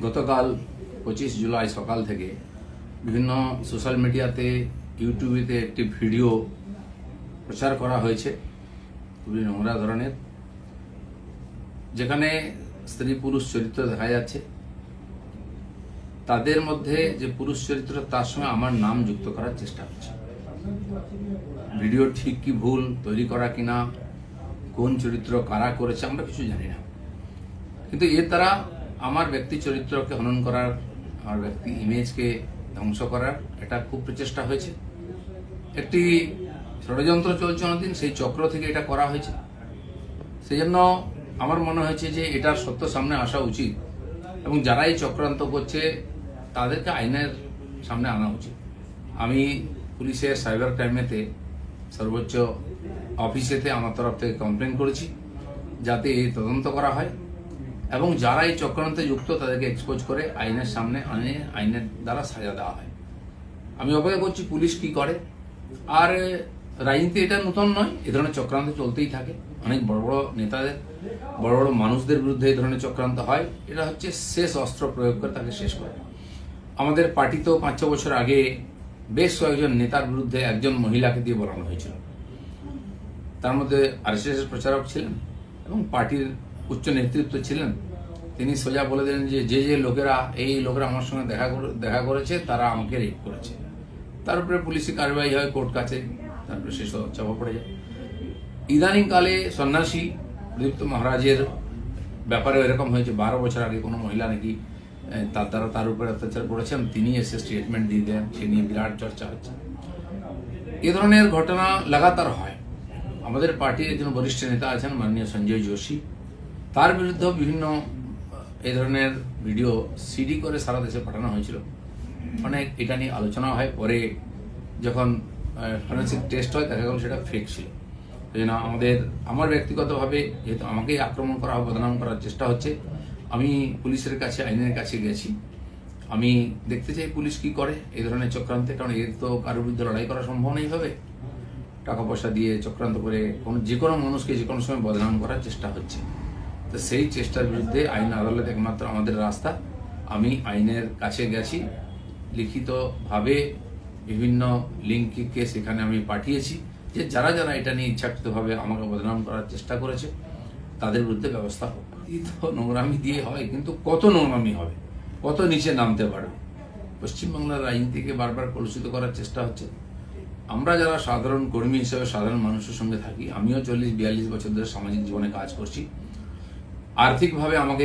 গতকাল 25 জুলাই সকাল থেকে বিভিন্ন সোশ্যাল মিডিয়াতে ইউটিউবেতে একটি ভিডিও প্রচার করা হয়েছে খুবই নোংরা ধরনের, যেখানে স্ত্রী পুরুষ চরিত্র দেখা যাচ্ছে। তাদের মধ্যে যে পুরুষ চরিত্র তার সঙ্গে আমার নাম যুক্ত করার চেষ্টা হচ্ছে। ভিডিও ঠিক কি ভুল তৈরি করা কিনা, কোন চরিত্র কারা করেছে আমরা কিছু জানি না, কিন্তু এর দ্বারা আমার ব্যক্তি চরিত্রকে হনন করার, আমার ব্যক্তি ইমেজকে ধ্বংস করার এটা খুব প্রচেষ্টা হয়েছে। একটি ষড়যন্ত্র চলছে অনেকদিন, সেই চক্র থেকে এটা করা হয়েছে। সেই জন্য আমার মনে হয়েছে যে এটার সত্য সামনে আসা উচিত এবং যারা এই চক্রান্ত করছে তাদেরকে আইনের সামনে আনা উচিত। আমি পুলিশের সাইবার ক্রাইমেতে সর্বোচ্চ অফিসেতে আমার তরফ থেকে কমপ্লেন করেছি যাতে এই তদন্ত করা হয় এবং যারা এই চক্রান্তে যুক্ত তাদেরকে এক্সপোজ করে আইনের সামনে আনে, আইনের দ্বারা সাজা দেওয়া হয়। আমি অপেক্ষা করছি পুলিশ কি করে। আর রাজনীতি এটা নতুন নয়, এ ধরনের চক্রান্ত চলতেই থাকে। অনেক বড় বড় নেতাদের, বড় বড় মানুষদের বিরুদ্ধে এই ধরনের চক্রান্ত হয়। এটা হচ্ছে শেষ অস্ত্র প্রয়োগ করে তাকে শেষ করে। আমাদের পার্টি তো 5-6 বছর আগে বেশ কয়েকজন নেতার বিরুদ্ধে একজন মহিলাকে দিয়ে বলানো হয়েছিল। তার মধ্যে আরএসএস এর প্রচারক ছিলেন এবং পার্টির উচ্চ নেতৃত্ব ছিলেন। তিনি সোজা বলে দিলেন যে যে লোকেরা এই লোকেরা আমার সঙ্গে দেখা করেছে তারা আমাকে রেপ করেছে। তার উপরে পুলিশি কার্যবাহী হয়, কোর্ট কাছে, তারপরে সে চাপা পড়ে যায়। ইদানিং কালে সন্ন্যাসী প্রদীপ্ত মহারাজের ব্যাপারে এরকম হয়েছে। 12 বছর আগে কোনো মহিলা নাকি তার দ্বারা তার উপরে অত্যাচার করেছেন, তিনি এসে স্টেটমেন্ট দিয়ে দেন, সে নিয়ে বিরাট চর্চা হচ্ছে। এ ধরনের ঘটনা লাগাতার হয়। আমাদের পার্টির একজন বরিষ্ঠ নেতা আছেন মাননীয় সঞ্জয় যোশী, তার বিরুদ্ধে বিভিন্ন এই ধরনের ভিডিও সিডি করে সারা দেশে পাঠানো হয়েছিল। অনেক এটা নিয়ে আলোচনা হয়, পরে যখন ফরেন্সিক টেস্ট হয় দেখা গেল সেটা ফেক ছিল। সেই জন্য আমার ব্যক্তিগতভাবে যেহেতু আমাকেই আক্রমণ করা হবে, বদনাম করার চেষ্টা হচ্ছে, আমি পুলিশের কাছে, আইনের কাছে গেছি। আমি দেখতে চাই পুলিশ কি করে এই ধরনের চক্রান্তে, কারণ এর তো কারোর বিরুদ্ধে লড়াই করা সম্ভব নেই ভাবে। টাকা পয়সা দিয়ে চক্রান্ত করে যে কোনো মানুষকে যে কোনো সময় বদনাম করার চেষ্টা হচ্ছে। তো সেই চেষ্টার বিরুদ্ধে আইন আদালত একমাত্র আমাদের রাস্তা। আমি আইনের কাছে গেছি, লিখিতভাবে বিভিন্ন লিঙ্ককে সেখানে আমি পাঠিয়েছি যে যারা যারা এটা নিয়ে ইচ্ছাকৃতভাবে আমাকে বদনাম করার চেষ্টা করেছে তাদের বিরুদ্ধে ব্যবস্থা হোক। তো নোংরামি দিয়ে হয়, কিন্তু কত নোংরামি হবে, কত নিচে নামতে পারবে। পশ্চিমবাংলার রাজনীতিকে বারবার কলুষিত করার চেষ্টা হচ্ছে। আমরা যারা সাধারণ কর্মী হিসেবে সাধারণ মানুষের সঙ্গে থাকি, আমিও 40-42 বছর ধরে সামাজিক জীবনে কাজ করছি। আর্থিকভাবে আমাকে